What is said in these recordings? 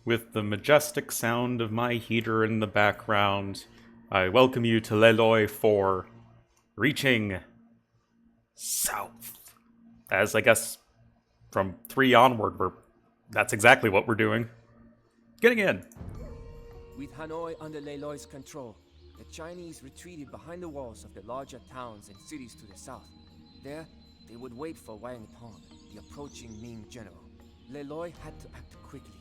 with the majestic sound of my heater in the background, I welcome you to Leloy 4, reaching south. As I guess from 3 onward, that's exactly what we're doing. Getting in. With Hanoi under Leloy's control, the Chinese retreated behind the walls of the larger towns and cities to the south. There, they would wait for Wang Tong, the approaching Ming general. Leloy had to act quickly,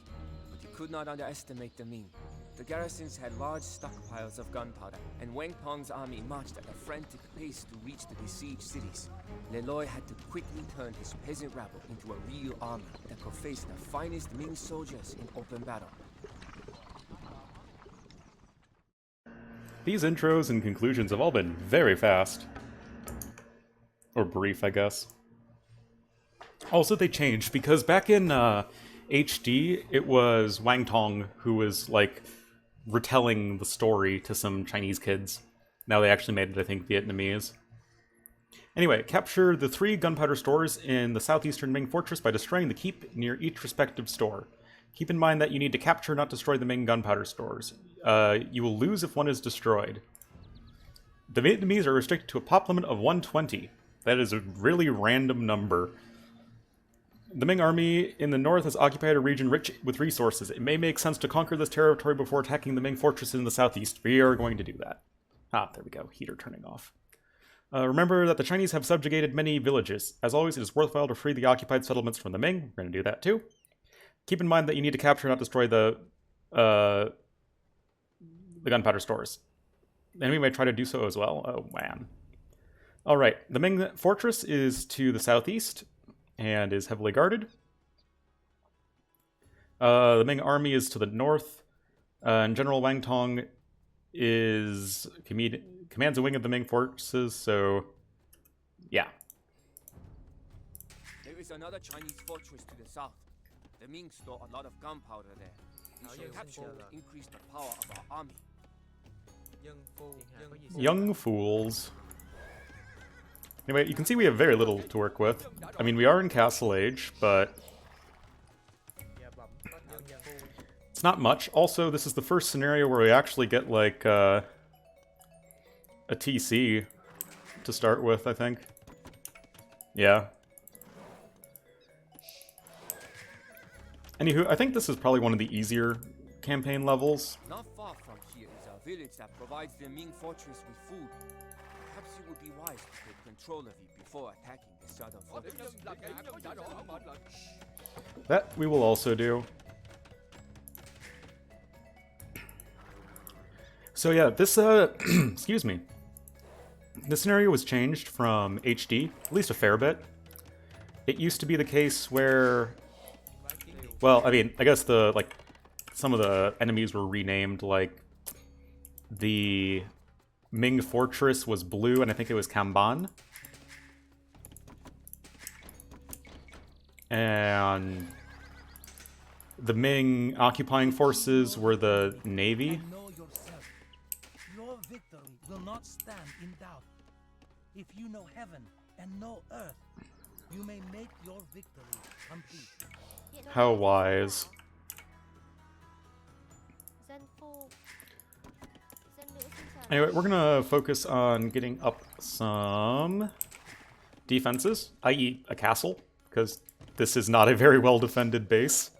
but he could not underestimate the Ming. The garrisons had large stockpiles of gunpowder, and Wang Tong's army marched at a frantic pace to reach the besieged cities. Leloy had to quickly turn his peasant rabble into a real army that could face the finest Ming soldiers in open battle. These intros and conclusions have all been very fast. Or brief, I guess. Also, they changed, because back in HD, it was Wang Tong who was, like, retelling the story to some Chinese kids. Now they actually made it, I think, Vietnamese. Anyway, capture the 3 gunpowder stores in the southeastern Ming fortress by destroying the keep near each respective store. Keep in mind that you need to capture, not destroy the Ming gunpowder stores. You will lose if one is destroyed. The Vietnamese are restricted to a pop limit of 120. That is a really random number. The Ming army in the north has occupied a region rich with resources. It may make sense to conquer this territory before attacking the Ming fortress in the southeast. We are going to do that. Ah, there we go. Heater turning off. Remember that the Chinese have subjugated many villages. As always, it is worthwhile to free the occupied settlements from the Ming. We're going to do that too. Keep in mind that you need to capture, not destroy the gunpowder stores. The enemy may try to do so as well. Oh, man. Alright, the Ming fortress is to the southeast, and is heavily guarded. The Ming army is to the north, and General Wang Tong commands a wing of the Ming forces, so yeah. There is another Chinese fortress to the south. The Ming store a lot of gunpowder there. We should capture to increase the power of our army. Young fools. Anyway, you can see we have very little to work with. I mean, we are in Castle Age, but it's not much. Also, this is the first scenario where we actually get, like, a TC to start with, I think. Yeah. Anywho, I think this is probably one of the easier campaign levels. Not far from here is a village that provides the Ming fortress with food. Perhaps it would be wise to take control of it before attacking the southern fortress. That we will also do. So yeah, this, excuse me. This scenario was changed from HD, at least a fair bit. It used to be the case where, well, I mean, I guess some of the enemies were renamed, like, the Ming fortress was blue, and I think it was Kamban. And the Ming occupying forces were the Navy. Know yourself. Your victory will not stand in doubt. If you know heaven and know earth, you may make your victory complete. How wise. Anyway, we're gonna focus on getting up some defenses, i.e. a castle, because this is not a very well-defended base.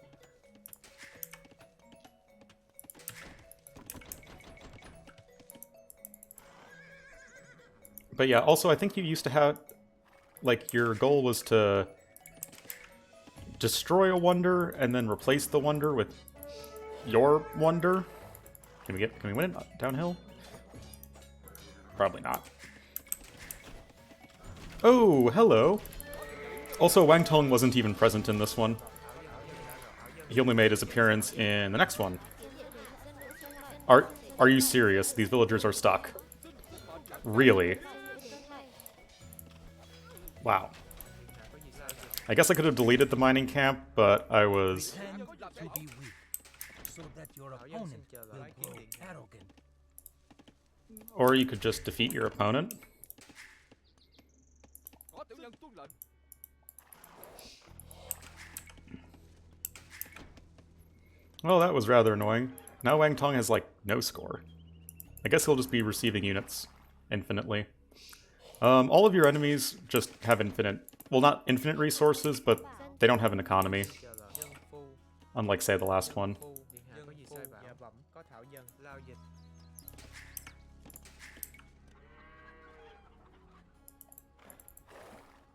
But yeah, also I think you used to have, like, your goal was to destroy a wonder and then replace the wonder with your wonder. Can we win it downhill? Probably not. Oh, hello. Also, Wang Tong wasn't even present in this one. He only made his appearance in the next one. Are you serious? These villagers are stuck. Really? Wow. I guess I could have deleted the mining camp, but I was... Pretend to be weak, so that your opponent will grow arrogant. Or you could just defeat your opponent. Well, that was rather annoying. Now Wang Tong has, like, no score. I guess he'll just be receiving units infinitely. All of your enemies just have infinite... Well, not infinite resources, but they don't have an economy. Unlike, say, the last one.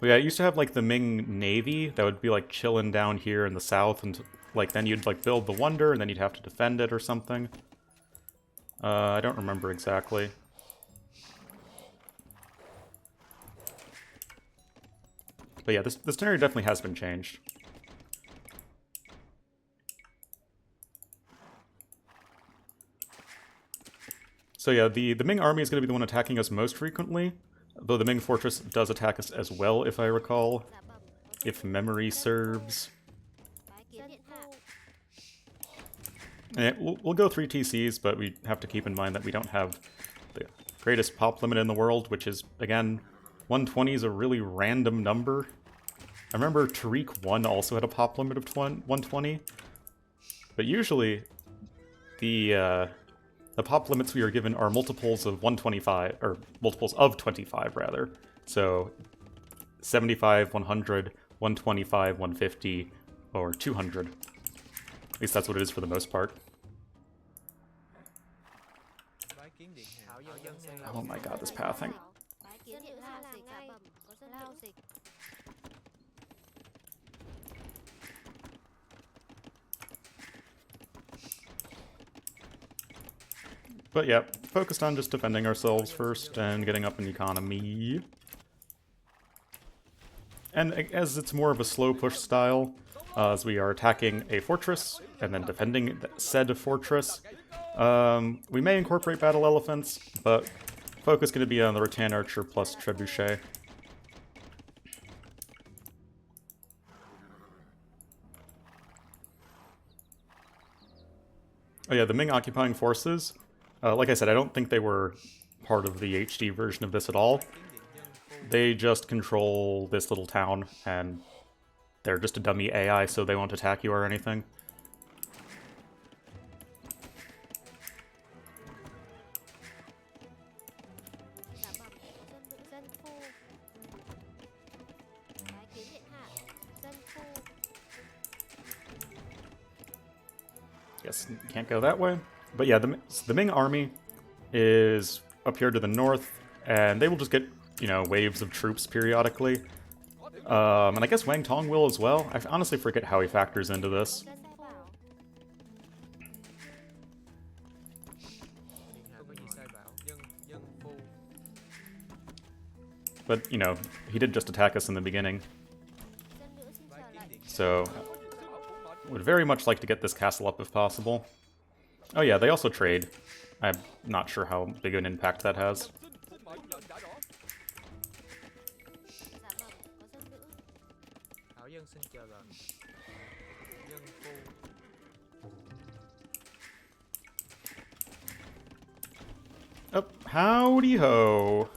But yeah, it used to have, like, the Ming Navy that would be, like, chilling down here in the south, and, like, then you'd, like, build the Wonder, and then you'd have to defend it or something. I don't remember exactly. But yeah, this scenario definitely has been changed. So yeah, the Ming army is going to be the one attacking us most frequently, though the Ming fortress does attack us as well, if I recall. If memory serves. And we'll go 3 TCs, but we have to keep in mind that we don't have the greatest pop limit in the world, which is, again, 120 is a really random number. I remember Tariq 1 also had a pop limit of 120, but usually the pop limits we are given are multiples of 125, or multiples of 25, rather. So 75, 100, 125, 150, or 200. At least that's what it is for the most part. Oh my god, this pathing. But yeah, focused on just defending ourselves first and getting up in economy. And as it's more of a slow push style, as we are attacking a fortress and then defending said fortress, we may incorporate battle elephants, but focus going to be on the rattan archer plus trebuchet. Oh yeah, the Ming occupying forces. Like I said, I don't think they were part of the HD version of this at all. They just control this little town, and they're just a dummy AI, so they won't attack you or anything. Guess can't go that way. But yeah, the Ming army is up here to the north, and they will just get, you know, waves of troops periodically. And I guess Wang Tong will as well. I honestly forget how he factors into this. But, you know, he did just attack us in the beginning. So, would very much like to get this castle up if possible. Oh yeah, they also trade. I'm not sure how big an impact that has. Oh, howdy ho.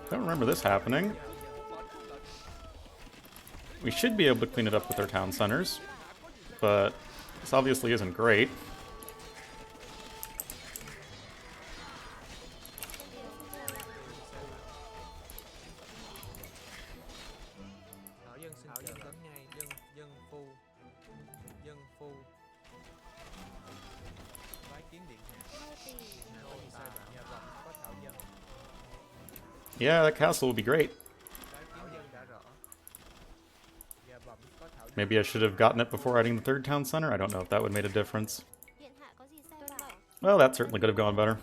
Don't remember this happening. We should be able to clean it up with our town centers, but this obviously isn't great. Yeah, that castle would be great. Maybe I should have gotten it before adding the third town center. I don't know if that would have made a difference. Well, that certainly could have gone better.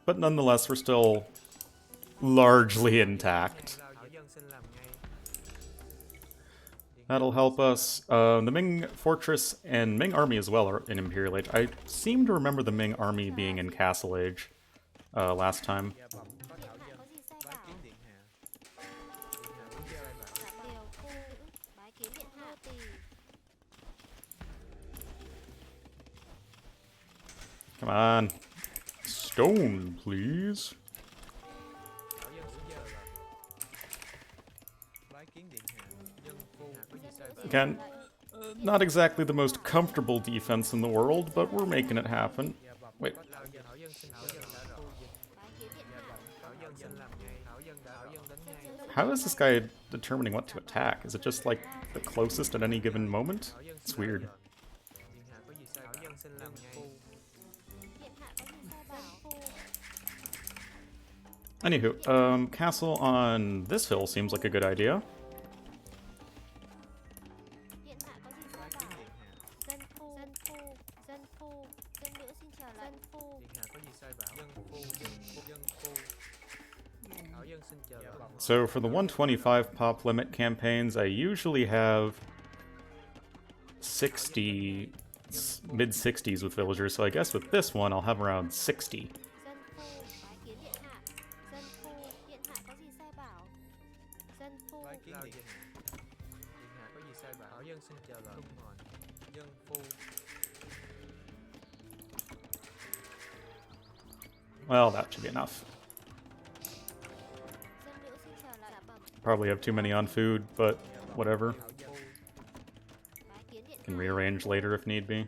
But nonetheless, we're still largely intact. That'll help us. The Ming Fortress and Ming Army as well are in Imperial Age. I seem to remember the Ming Army being in Castle Age last time. Come on. Stone, please. Again, not exactly the most comfortable defense in the world, but we're making it happen. Wait. How is this guy determining what to attack? Is it just like the closest at any given moment? It's weird. Anywho, castle on this hill seems like a good idea. So for the 125 pop limit campaigns, I usually have 60, mid-60s with villagers, so I guess with this one I'll have around 60. Well, that should be enough. Probably have too many on food, but whatever. Can rearrange later if need be.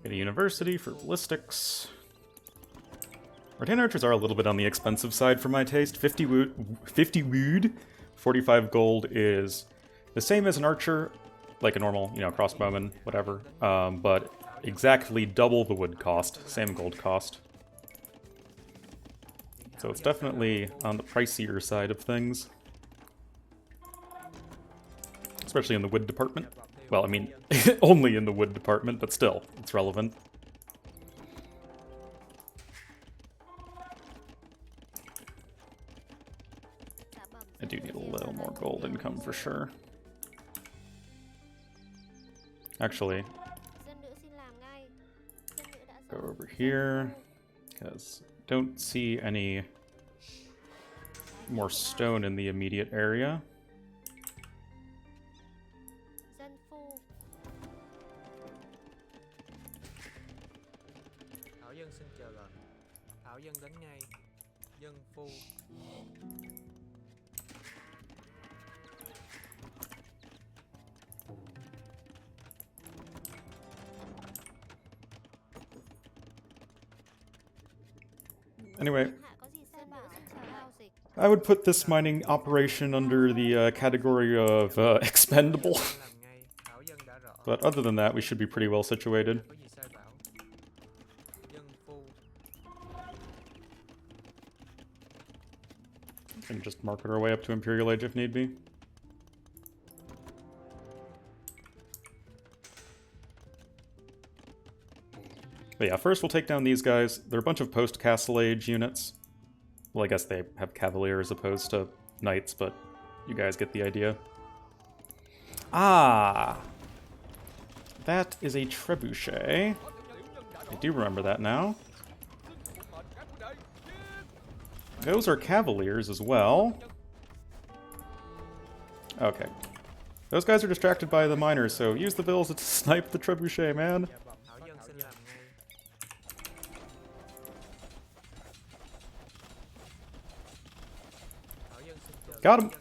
Get a university for ballistics. Rattan archers are a little bit on the expensive side for my taste. 50 wood, 45 gold is the same as an archer, like a normal, crossbowman, whatever, but exactly double the wood cost, same gold cost. So it's definitely on the pricier side of things. Especially in the wood department. Well, I mean, only in the wood department, but still, it's relevant. I do need a little more gold income for sure. Actually, go over here, because I don't see any more stone in the immediate area. Anyway, I would put this mining operation under the category of expendable. But other than that, we should be pretty well situated. We can just market our way up to Imperial Age if need be. But yeah, first we'll take down these guys. They're a bunch of post-Castle Age units. Well, I guess they have Cavalier as opposed to Knights, but you guys get the idea. Ah! That is a trebuchet. I do remember that now. Those are Cavaliers as well. Okay. Those guys are distracted by the miners, so use the vills to snipe the trebuchet, man. Got him!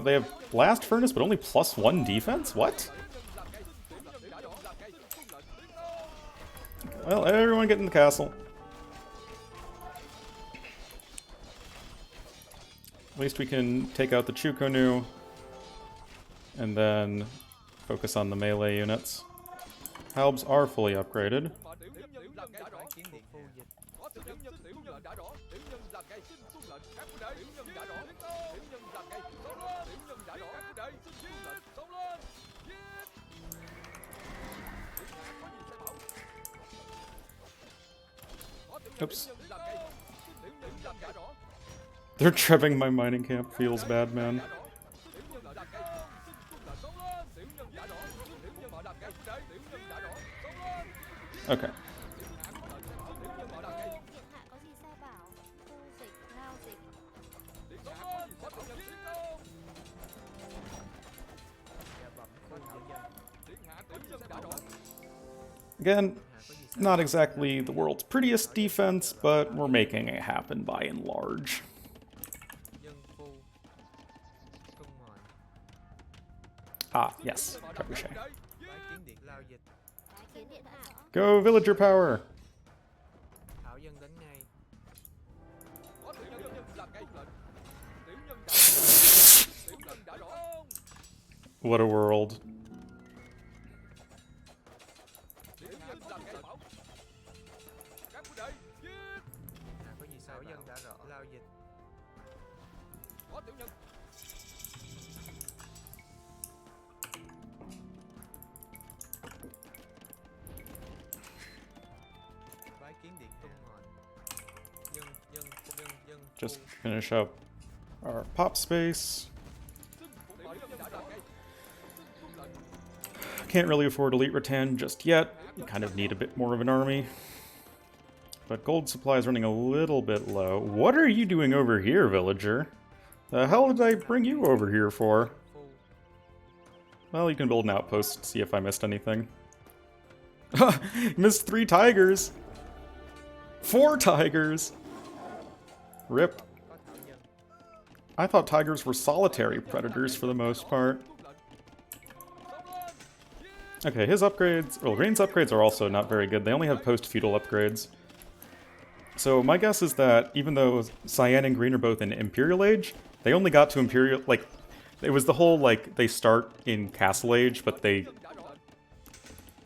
They have Blast Furnace, but only +1 defense? What? Well, everyone get in the castle. At least we can take out the Chukonu, and then focus on the melee units. Halbs are fully upgraded. Oops. They're tripping my mining camp. Feels bad, man. Okay. Again, not exactly the world's prettiest defense, but we're making it happen by and large. Ah, yes, trebuchet. Go villager power! What a world. Just finish up our pop space. Can't really afford elite rattan just yet. We kind of need a bit more of an army. But gold supply is running a little bit low. What are you doing over here, villager? The hell did I bring you over here for? Well, you can build an outpost, see if I missed anything. Missed 3 tigers! 4 tigers! Rip. I thought tigers were solitary predators for the most part. Okay, his upgrades, well, Rain's upgrades are also not very good. They only have post-feudal upgrades. So my guess is that even though Cyan and Green are both in Imperial Age, they only got to Imperial, like, it was the whole, like, they start in Castle Age, but they,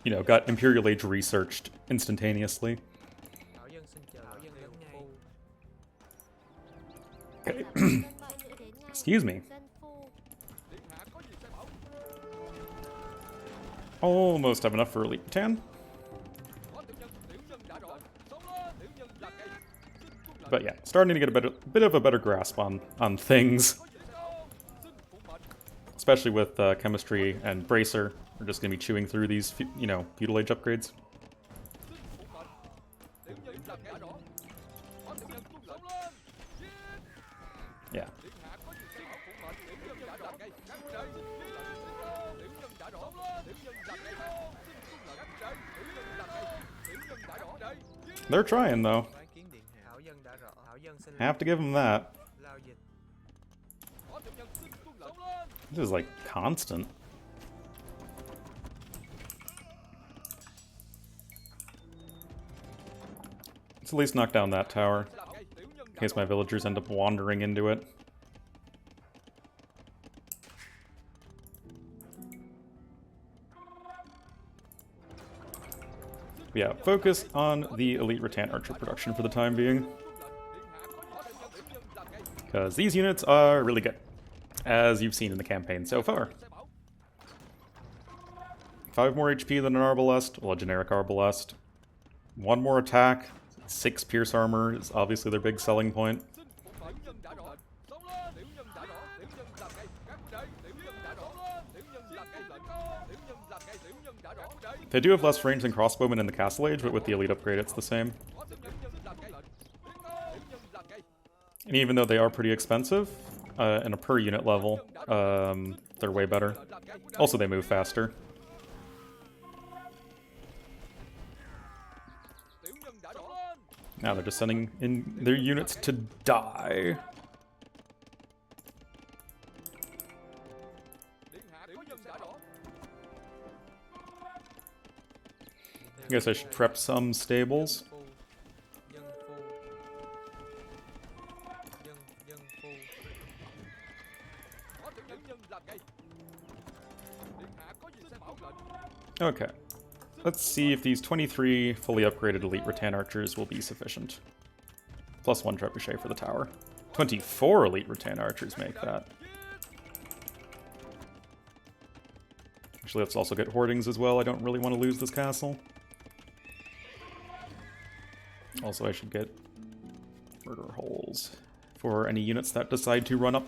you know, got Imperial Age researched instantaneously. Okay. Excuse me. Almost have enough for Elite 10. But yeah, starting to get a bit of a better grasp on things. Especially with Chemistry and Bracer. We're just going to be chewing through these, you know, Feudal Age upgrades. Yeah. They're trying, though. Have to give them that. This is, like, constant. Let's at least knock down that tower, in case my villagers end up wandering into it. Yeah, focus on the Elite Rattan Archer production for the time being. Because these units are really good, as you've seen in the campaign so far. 5 more HP than an Arbalest, well, a generic Arbalest. 1 more attack, 6 pierce armor is obviously their big selling point. They do have less range than crossbowmen in the Castle Age, but with the Elite upgrade it's the same. And even though they are pretty expensive, in a per unit level, they're way better. Also, they move faster. Now they're just sending in their units to die. I guess I should prep some stables. Okay. Let's see if these 23 fully upgraded Elite Rattan Archers will be sufficient. Plus 1 trebuchet for the tower. 24 Elite Rattan Archers make that. Actually, let's also get Hoardings as well. I don't really want to lose this castle. Also, I should get murder holes for any units that decide to run up.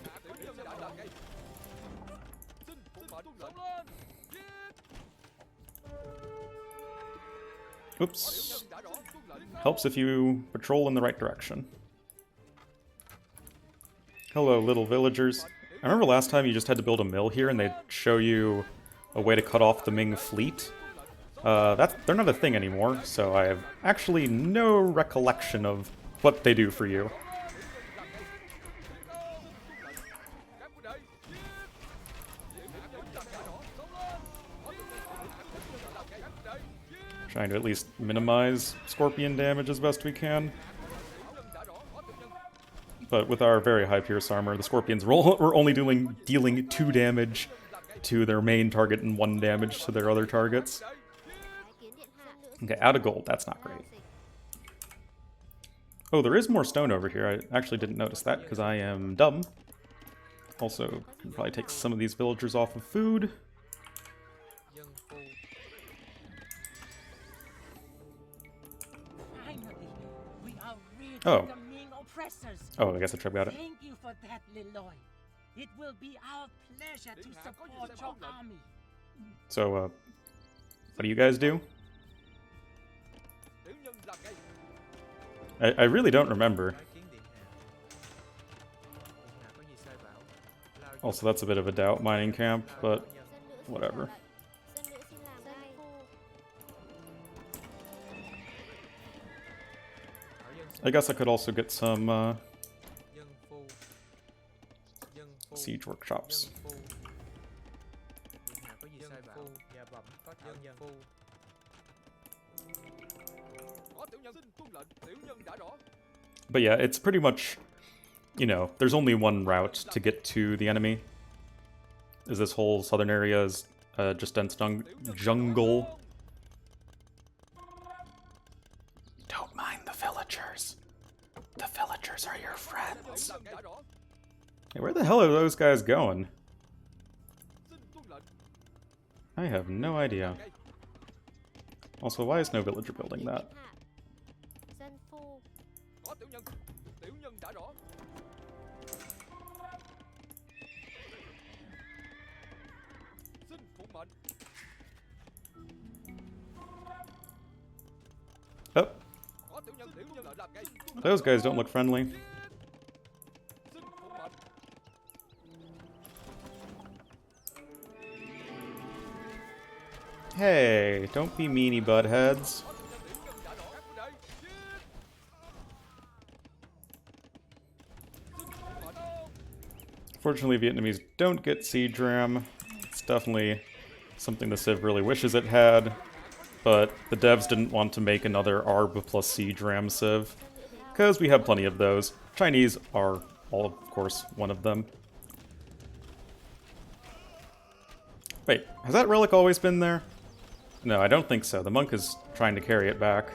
Oops. Helps if you patrol in the right direction. Hello, little villagers. I remember last time you just had to build a mill here and they'd show you a way to cut off the Ming fleet. they're not a thing anymore, so I have actually no recollection of what they do for you. Trying to at least minimize scorpion damage as best we can. But with our very high pierce armor, the scorpions were only dealing 2 damage to their main target and 1 damage to their other targets. Okay, out of gold. That's not great. Oh, there is more stone over here. I actually didn't notice that because I am dumb. Also, can probably take some of these villagers off of food. Finally, we are rid Oh. of the Ming oppressors. Oh, I guess I tried about it. Thank you for that, Leloy. It will be our pleasure to support your army. So, what do you guys do? I really don't remember. Also, that's a bit of a doubt mining camp, but whatever. I guess I could also get some siege workshops. But yeah, it's pretty much, you know, there's only one route to get to the enemy. Is this whole southern area is just dense jungle. Don't mind the villagers. The villagers are your friends. Hey, where the hell are those guys going? I have no idea. Also, why is no villager building that? Oh. Those guys don't look friendly. Hey, don't be meanie buttheads. Fortunately, Vietnamese don't get siege ram. It's definitely something the Civ really wishes it had, but the devs didn't want to make another ARB plus siege ram Civ, because we have plenty of those. Chinese are, all of course, one of them. Wait, has that relic always been there? No, I don't think so. The monk is trying to carry it back.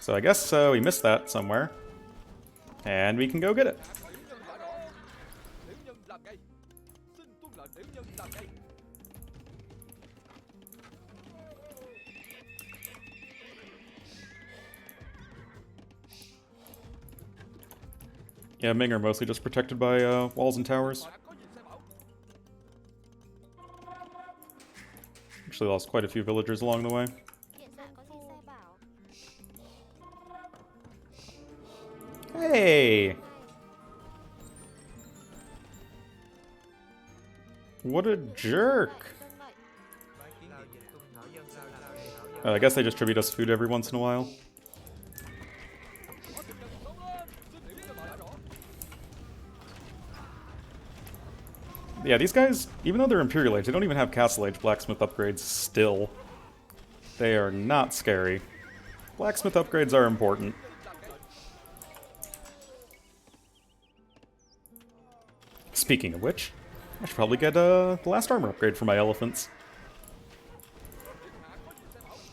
So I guess we missed that somewhere. And we can go get it. Yeah, Ming are mostly just protected by walls and towers. Actually lost quite a few villagers along the way. Hey! What a jerk! I guess they distribute us food every once in a while. Yeah, these guys, even though they're Imperial Age, they don't even have Castle Age blacksmith upgrades still. They are not scary. Blacksmith upgrades are important. Speaking of which, I should probably get the last armor upgrade for my elephants.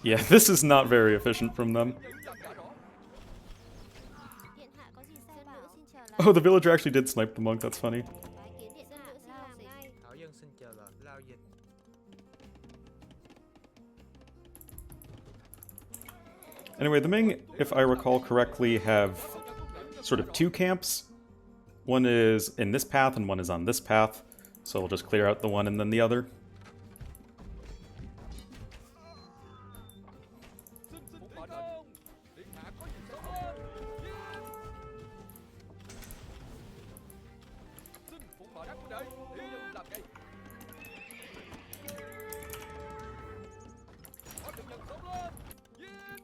Yeah, this is not very efficient from them. Oh, the villager actually did snipe the monk, that's funny. Anyway, the Ming, if I recall correctly, have sort of 2 camps. One is in this path and one is on this path, so we'll just clear out the one and then the other.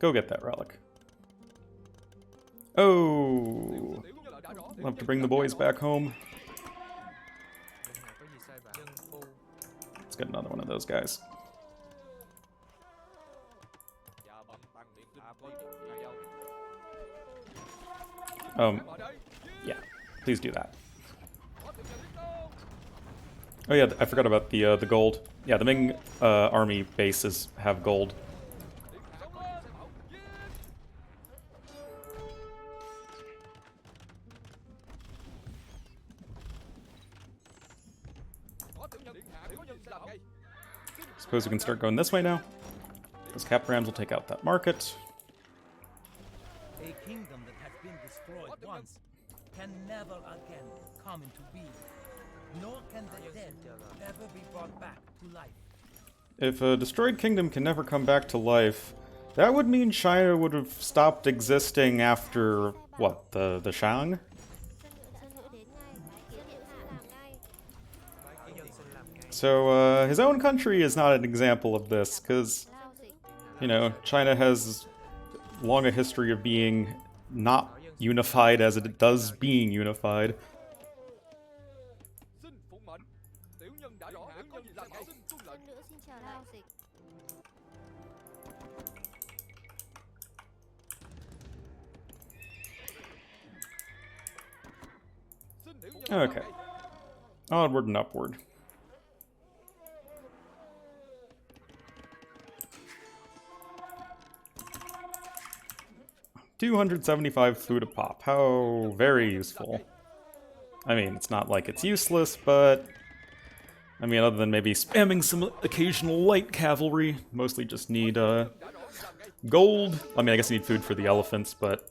Go get that relic. Oh, I'll have to bring the boys back home. Let's get another one of those guys. Yeah, please do that. Oh yeah, I forgot about the gold. Yeah, the Ming army bases have gold. Suppose we can start going this way now. Those cap rams will take out that market. A kingdom that has been destroyed once can never again come into being. Nor can the dead ever be brought back to life. If a destroyed kingdom can never come back to life, that would mean China would have stopped existing after, what, the Shang? So, his own country is not an example of this, because, you know, China has long a history of being not unified as it does being unified. Okay. Onward and upward. $275 food a pop. How very useful. I mean, it's not like it's useless, but I mean, other than maybe spamming some occasional light cavalry, mostly just need gold. I mean, I guess I need food for the elephants, but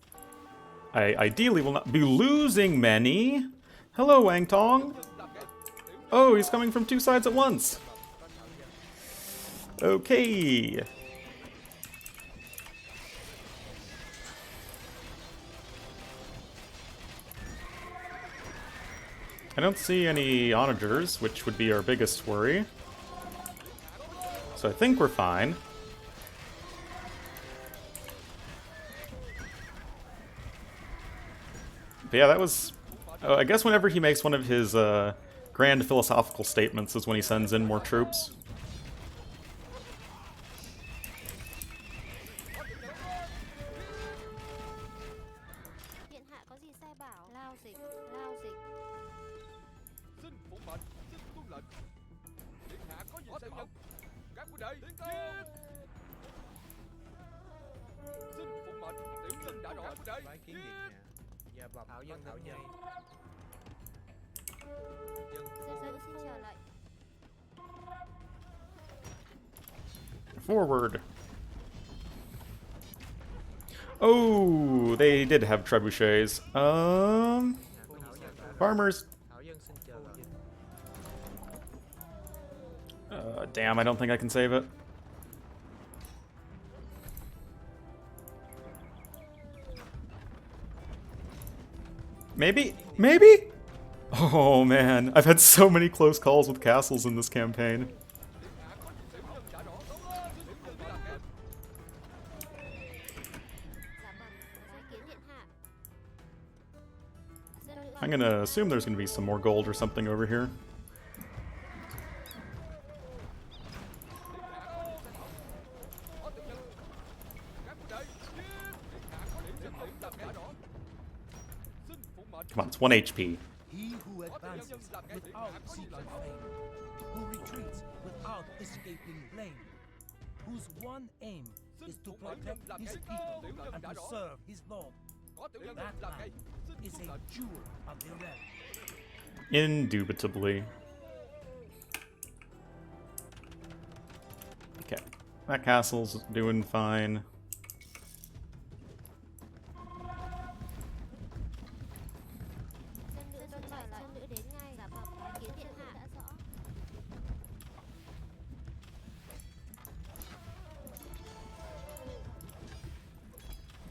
I ideally will not be losing many. Hello, Wang Tong. Oh, he's coming from two sides at once. Okay. I don't see any onagers, which would be our biggest worry. So I think we're fine. But yeah, that was... I guess whenever he makes one of his grand philosophical statements is when he sends in more troops. Forward. Oh, they did have trebuchets. Farmers. Damn, I don't think I can save it. Maybe? Maybe? Oh man, I've had so many close calls with castles in this campaign. I'm gonna assume there's gonna be some more gold or something over here. Come on, it's 1 HP. He who advances without seeking fame, who retreats without escaping blame, whose one aim is to protect his people and to serve his lord. That man is a jewel of the realm. Indubitably. Okay, that castle's doing fine.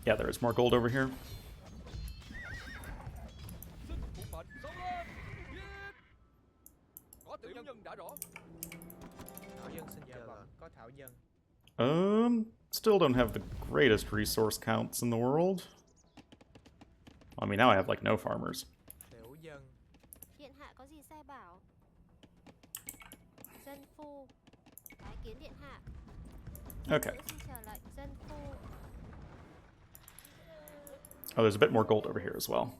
Yeah, there is more gold over here. Still don't have the greatest resource counts in the world. I mean, now I have, like, no farmers. Tiểu dân. Điện hạ có gì sai bảo? Dân phu. Bái kiến điện hạ. Okay. Xin chờ lệnh dân phu. Oh, there's a bit more gold over here as well.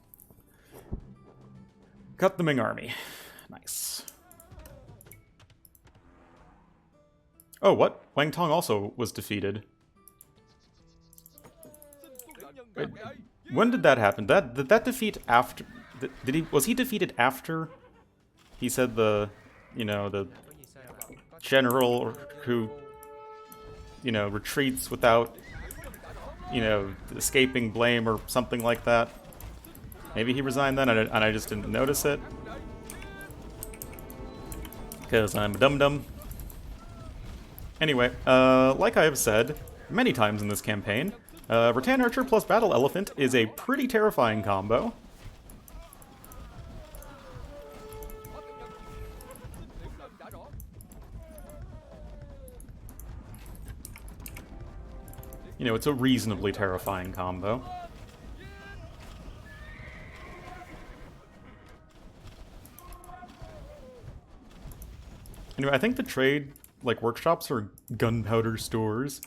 Cut the Ming army. Nice. Oh, what? Wang Tong also was defeated. Wait, when did that happen? Did that defeat after? Was he defeated after he said the general who retreats without escaping blame or something like that? Maybe he resigned then and I just didn't notice it because I'm a dum-dum. Anyway, like I have said many times in this campaign, Rattan Archer plus Battle Elephant is a pretty terrifying combo. It's a reasonably terrifying combo. Anyway, I think the trade, workshops or gunpowder stores,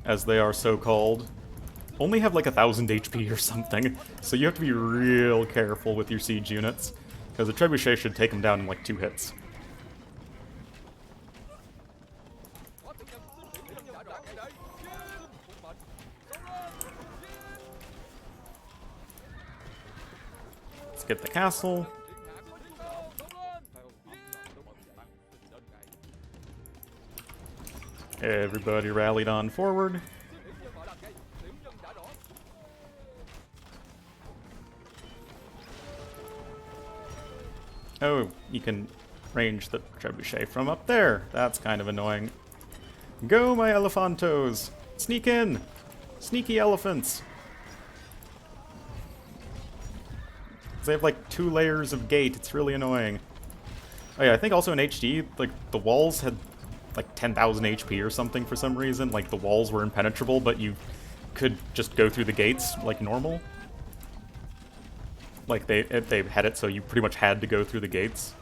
as they are so called, only have 1,000 HP or something, so you have to be real careful with your siege units, because the trebuchet should take them down in 2 hits. Let's get the castle. Everybody rallied on forward. Oh, you can range the trebuchet from up there. That's kind of annoying. Go, my elephantos! Sneak in! Sneaky elephants! They have 2 layers of gate. It's really annoying. Oh yeah, I think also in HD, the walls had 10,000 HP or something for some reason. The walls were impenetrable, but you could just go through the gates like normal. They had it so you pretty much had to go through the gates.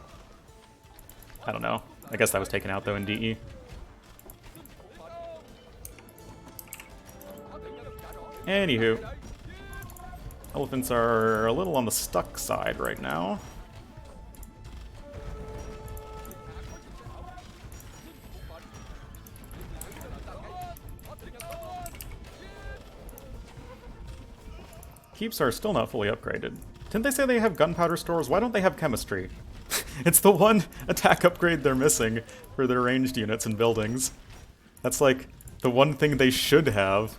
I don't know. I guess that was taken out though in DE. Anywho. Elephants are a little on the stuck side right now. Keeps are still not fully upgraded. Didn't they say they have gunpowder stores? Why don't they have chemistry? It's the one attack upgrade they're missing for their ranged units and buildings. That's the one thing they should have.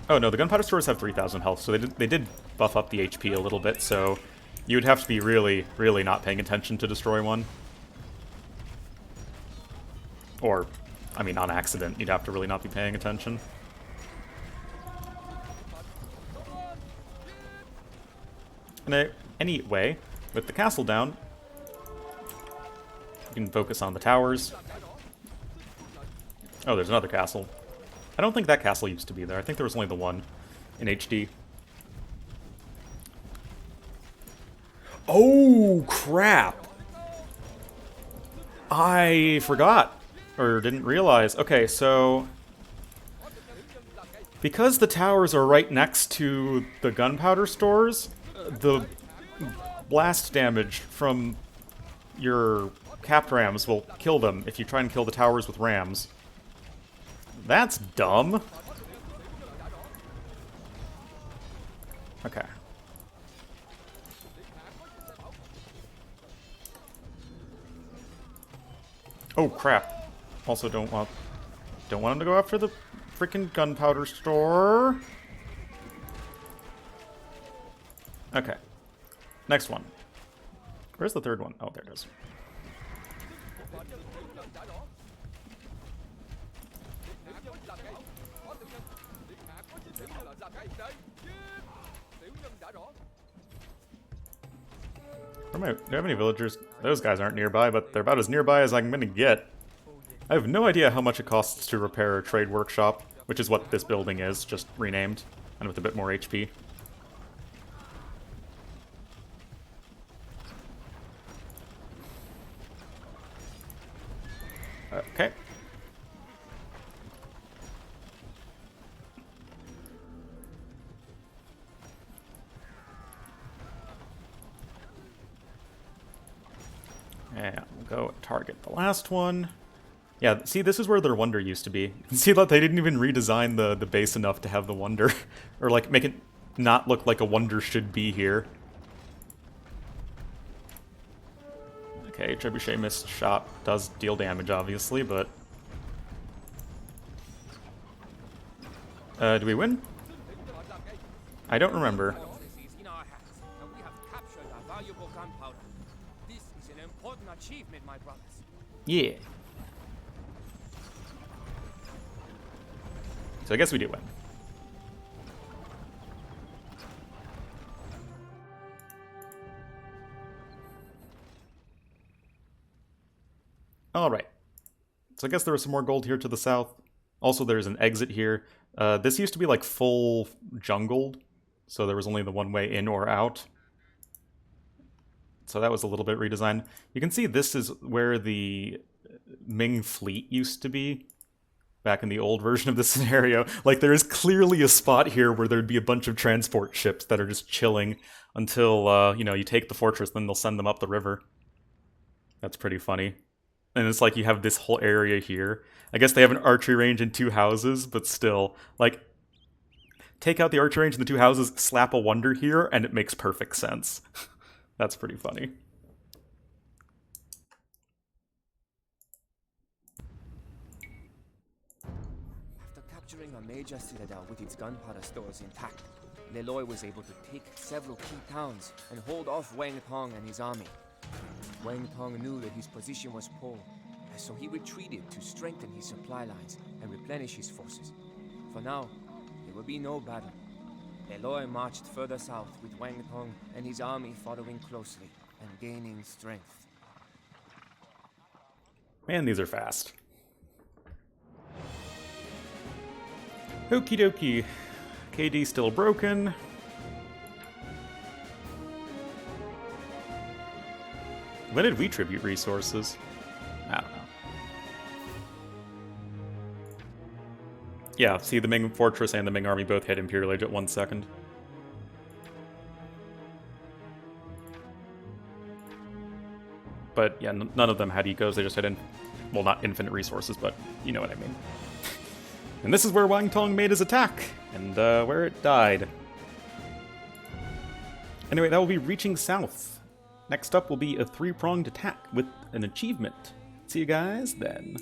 Oh no, the gunpowder stores have 3,000 health, so they did buff up the HP a little bit, so you would have to be really, really not paying attention to destroy one. Or, I mean, on accident, you'd have to really not be paying attention. And anyway, with the castle down, you can focus on the towers. Oh, there's another castle. I don't think that castle used to be there. I think there was only the one in HD. Oh, crap! I forgot. Or didn't realize. Okay, so because the towers are right next to the gunpowder stores, the blast damage from your capped rams will kill them if you try and kill the towers with rams. That's dumb. Okay. Oh crap. Also don't want him to go after the freaking gunpowder store. Okay. Next one. Where's the third one? Oh, there it is. Do I have any villagers? Those guys aren't nearby, but they're about as nearby as I'm gonna get. I have no idea how much it costs to repair a trade workshop, which is what this building is, just renamed, and with a bit more HP. Okay. And we'll go target the last one. Yeah, see, this is where their wonder used to be. You can see that they didn't even redesign the base enough to have the wonder. Or, like, make it not look like a wonder should be here. Okay, Trebuchet missed shot does deal damage, obviously, but... do we win? I don't remember. Is in our hands, and we have captured our valuable gunpowder. This is an important achievement, my brothers. Yeah. So I guess we do win. Alright. So I guess there was some more gold here to the south. Also, there's an exit here. This used to be like full jungled, so there was only the one way in or out. So that was a little bit redesigned. You can see this is where the Ming fleet used to be back in the old version of the scenario. Like, there is clearly a spot here where there'd be a bunch of transport ships that are just chilling until, you know, you take the fortress, then they'll send them up the river. That's pretty funny. And it's like you have this whole area here. I guess they have an archery range and 2 houses, but still, like, take out the archery range and the 2 houses, slap a wonder here, and it makes perfect sense. That's pretty funny. After capturing a major citadel with its gunpowder stores intact, Leloy was able to take several key towns and hold off Wang Tong and his army. Wang Tong knew that his position was poor, and so he retreated to strengthen his supply lines and replenish his forces. For now, there will be no battle. Leloy marched further south with Wang Tong and his army following closely and gaining strength. Man, these are fast. Okie dokie. KD still broken. When did we tribute resources? I don't know. Yeah, see, the Ming Fortress and the Ming Army both hit Imperial Age at 1 second. But yeah, none of them had ecos, they just had, well, not infinite resources, but you know what I mean. And this is where Wang Tong made his attack, and where it died. Anyway, that will be reaching south. Next up will be a 3-pronged attack with an achievement. See you guys then.